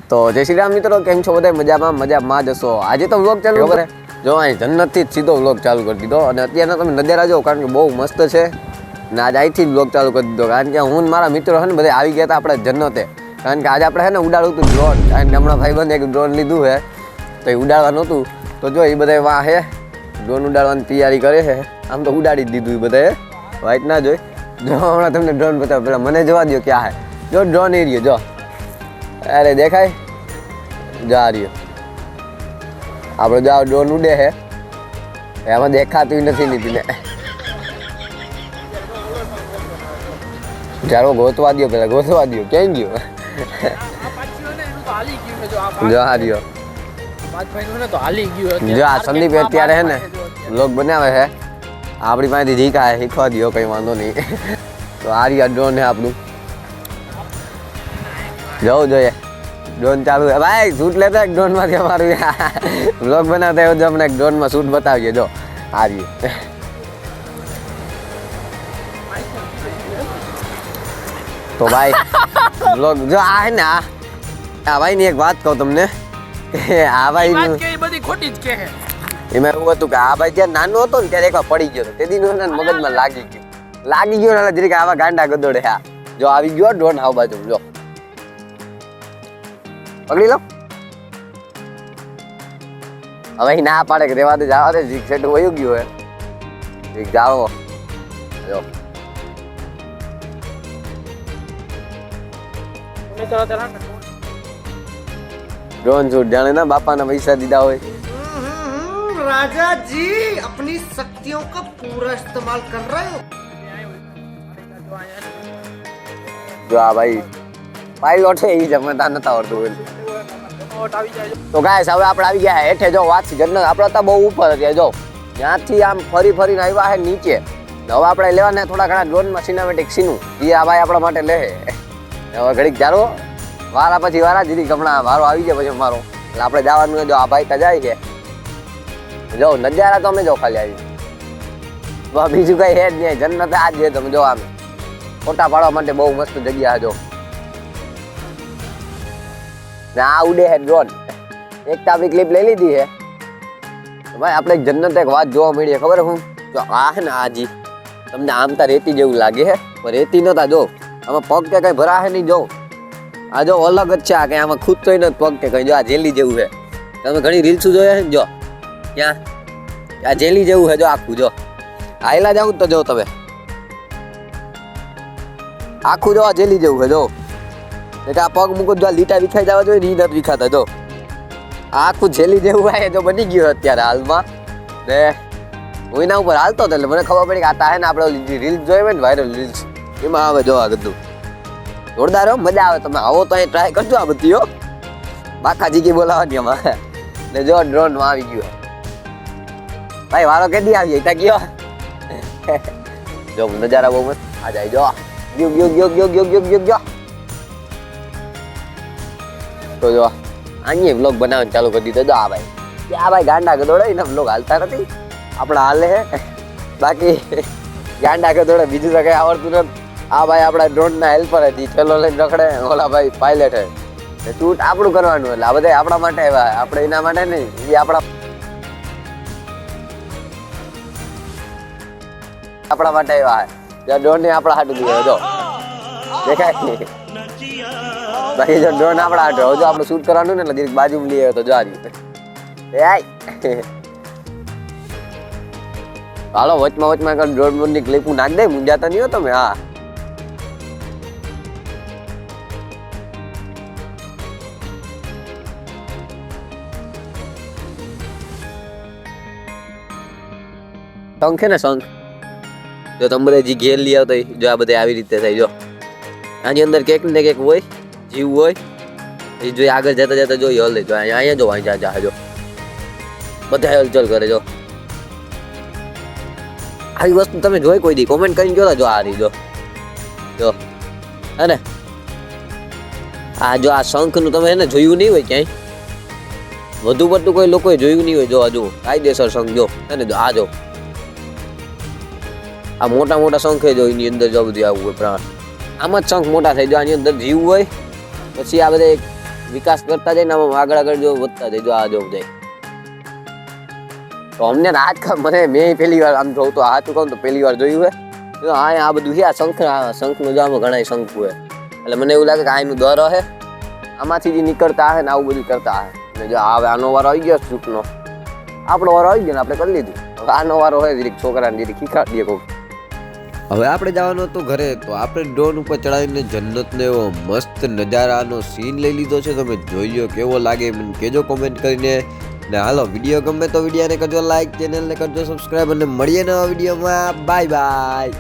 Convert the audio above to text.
તો જય શ્રી રામ મિત્રો, કેમ છો બધા? મજામાં જશો. આજે તો વ્લોગ ચાલુ કરે જો અહીં જન્નતથી જ સીધો વ્લોગ ચાલુ કરી દીધો અને અત્યારના તમે નજારા જો, કારણ કે બહુ મસ્ત છે ને આજ અહીંથી જ વ્લોગ ચાલુ કરી દીધો. કારણ કે હું મારા મિત્રો છે ને બધા આવી ગયા હતા આપણે જન્નતે, કારણ કે આજે આપણે છે ને ઉડાડવું હતું ડ્રોન. કારણ કે હમણાં ભાઈબંધે એક ડ્રોન લીધું છે તો એ ઉડાડવાનું હતું. તો જો એ બધા વાહ હે ડ્રોન ઉડાડવાની તૈયારી કરે છે. આમ તો ઉડાડી જ દીધું એ બધાએ, વાઇટ ના જોઈ. જો હમણાં તમને ડ્રોન બતાવો, પેલા મને જોવા દો ક્યાં હે. જો ડ્રોન એ રહ્યો, જો અરે દેખાય જા રહ્યો આપણે. જો ડ્રોન ઉડે છે એમાં દેખાતું નથી નીતિને. ચાલો ગોતવા દો, પેલા ગોતવા દો ક્યાં ગયો. જો આ રહ્યો. જો આ સંદીપ અત્યારે છે ને લોક બનાવે છે આપણી પાસેથી શીખા શીખવા દો, કઈ વાંધો નહીં. તો આ રહ્યા ડ્રોન છે આપણું, જવું જોઈએ. ડ્રોન ચાલુ છે ભાઈ, શૂટ લેતા ડ્રોન માંથી અમારું વ્લોગ બનાવતા એવું જો અમને ડ્રોન માં શૂટ બતાવીએ. જો આ રહ્યું. તો ભાઈ વ્લોગ જો આ હે ને આ ભાઈ ની એક વાત કહું તમને કે આ ભાઈ બધી ખોટી જ કહે. એમાં એવું હતું કે આ ભાઈ જ્યારે નાનો હતો ને ત્યારે એકવાર પડી ગયો. તે દી મગજમાં લાગી ગયો ને જરીક આવા ગાંડા ગદોડે. હા જો આવી ગયો ડ્રોન આવ બાજુ, જો પકડી લો. હવે ના પાડે કે રેવા દે, જવા દે. જીક સેટ વયું ગયું હે, જીક જાઓ. જો ડ્રોન શૂટ જાણે ના બાપાના પૈસા દીધા હોય. राजा जी अपनी शक्तियों का पूरा इस्तेमाल कर रहे हो. જો આ ભાઈ પાયલોટ છે, એ જમતા નતા આવડતું. તો ગાઈસ હવે આપણે આવી ગયા હેઠે. જો વાત છે જન્નત આપણે તો બહુ ઉપર હતી. જો ત્યાંથી આમ ફરીને આવ્યા છે નીચે. હવે આપણે લેવાના થોડા ઘણા ડ્રોનમાં સિનેમેટિક સીનું, એ આ ભાઈ આપણા માટે લે. હવે ઘડીક ચાલો વારા પછી વારા જીરી હમણાં વારો આવી જાય પછી મારો, એટલે આપણે જવાનું. જો આ ભાઈ જાય છે. જો નજારા તો અમે જો ખાલી આવી, બીજું કઈ હે જ નહીં. જન્નત આ જ છે. તમે જો આમ ફોટા પાડવા માટે બહુ મસ્ત જગ્યા. જો આ ઉડે હે ડ્રોન. એક તો આપણી ક્લિપ લઈ લીધી છે. ભાઈ આપણે જન્નત એક વાત જોવા મળી, ખબર હું? જો આ હે ને આજી તમને આમ તો રેતી જેવું લાગે છે, પણ રેતી નતા. જો આમાં પગ કે કઈ ભરા હે નહીં. જો આ જો અલગ જ છે. આ કઈ આમાં ખૂદતો નથી પગ કે કઈ. જો આ જેલી જેવું છે. તમે ઘણી રીલ્સ જોયા છે ને. જો ક્યાં આ જેલી જેવું છે. જો આખું જો આયલા જાવ તો જો તમે આખું જો આ જેલી જેવું છે. જો એટલે આ પગ મૂકો, જો લીટા વિખાઈ જવા જોઈએ, નહીં નથી વિખાતા. જો આખું જેલી જેવું હોય જો બની ગયું અત્યારે હાલમાં. ને હું એના ઉપર હાલતો હતો એટલે મને ખબર પડી કે આ હે ને આપણે રીલ્સ જોઈએ ને વાયરલ રીલ્સ, એમાં આવે. જો આ બધું જોરદાર હો, મજા આવે. તમે આવો તો અહીં ટ્રાય કરજો આ બધી. હો બાકા જીકી બોલાવાની એમાં. ને જો ડ્રોન માં આવી ગયો ભાઈ, વારો કેદી આવી જાય ગયો. જો નજારા બહુ મસ્ત આ જાય. જો ગયો. તો જો અહીંયા વ્લોગ બનાવવાનું ચાલુ કરી દીધો. જો આ ભાઈ ગાંડા ગદોડે, એના વ્લોગ હાલતા નથી, આપણા હાલે હે. બાકી ગાંડા ગદોડે બીજું તો કઈ આવડતું નથી. આ ભાઈ આપણા ડ્રોન ના હેલ્પર હતી, ચેલો લઈને રખડે. ઓલા ભાઈ પાયલટ હે. શૂટ આપણું કરવાનું, એટલે આ બધા આપણા માટે આવ્યા, આપણે એના માટે નહીં. એ આપણા માટે આવ્યા હે. ડ્રોન ને આપણા હાટું દીધો. જો દેખાય. બાકી જો ડ્રોન આપણા હાટું. જો આપણે શૂટ કરવાનું ને એટલે દીર્ઘ બાજુમાં લઈએ તો જો હાલો વચમાં ડ્રોન ની ક્લિપ હું નાખ દે, મુંજાતા નહીં હો તમે. હા શંખ છે ને, શંખ. જો તમે બધા જે ઘેર લઈ આવતા જો આ બધા આવી રીતે થાય. જો આની અંદર કેક ને કેક હોય, જીવ હોય. એ જો આગળ જતા જો હલે. જો અહીંયા જો અહીંયા જો બધા હલચલ કરે. જો આવી વસ્તુ તમે જોઈ કોઈ દી? કોમેન્ટ કરીને જોતા. જો આ રહી જો હે ને આ જો આ શંખ નું તમે એને જોયું નહીં હોય ક્યાંય, વધુ પડતું કોઈ લોકોએ જોયું નહીં હોય. જો આ જો કાયદેસર શંખ જો હે ને. આ જો આ મોટા શંખ જો એની અંદર જો બધું આવું હોય પ્રાણ. આમ જ શંખ મોટા થઈ જાય. આની અંદર જીવ હોય, પછી આ બધા વિકાસ કરતા જાય ને આમ આગળ આગળ જો વધતા જાય, જો આ જો જાય. તો અમને મને મેં પહેલી વાર આમ જોઉં તો સાચું કહું તો પહેલી વાર જોયું હે. આ બધું છે, આ શંખનું જો આમાં ઘણા શંખ હોય, એટલે મને એવું લાગે કે આનું દર હે, આમાંથી જ નીકળતા હે ને આવું બધું કરતા હે. અને જો હવે આનો વારો આવી ગયો સૂટનો, આપણો વારો આવી ગયો ને આપણે કરી લીધું. હવે આનો વારો હોય જીરીક છોકરાને જીરીક ખીખાડીએ કોક. હવે આપણે જવાનું હતું ઘરે, તો આપણે ડ્રોન ઉપર ચડાવીને જન્નતનો એવો મસ્ત નજારાનો સીન લઈ લીધો છે. તમે જોઈ લો કેવો લાગે મને કહેજો કોમેન્ટ કરીને. ને હાલો, વિડીયો ગમે તો વિડીયોને કરજો લાઈક, ચેનલને કરજો સબસ્ક્રાઈબ, અને મળીએ નવા વિડીયોમાં. Bye bye.